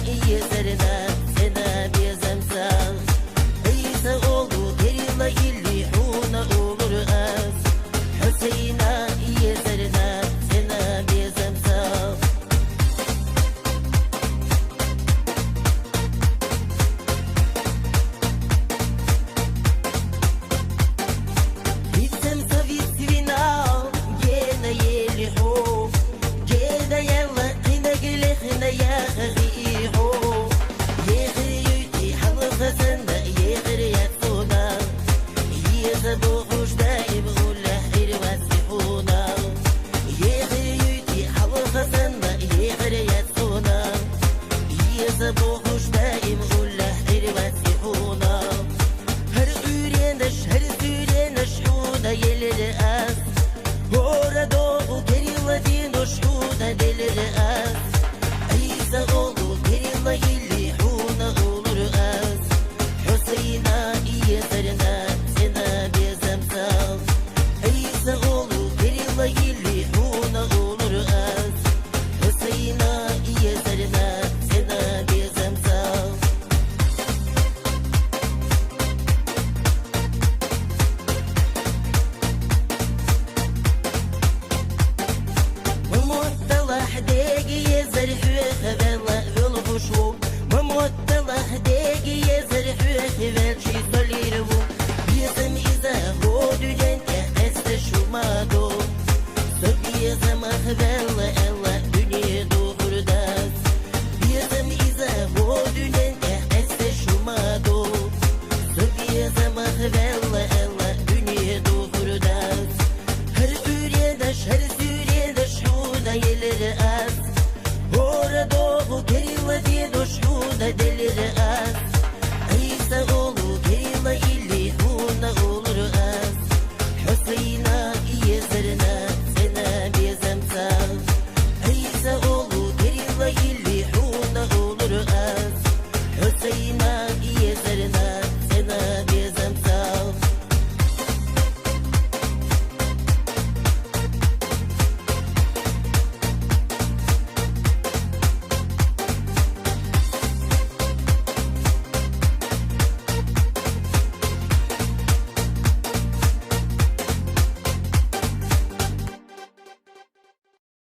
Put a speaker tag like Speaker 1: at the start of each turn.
Speaker 1: يزرنا سنا بيزمسا عيسى oldu derila illi huna olur az Hüseyin'a yezerina sena biyezemsa Bitsem savitsvina gena yeli ho Gena yalla hina gile hina ya ghiho Yegri yuti halqa senda yegri yatsuna Yezabu hujda ibgula hirwa sifuna Yegri yuti halqa senda yegri yatsuna Yezabu hujda ibgula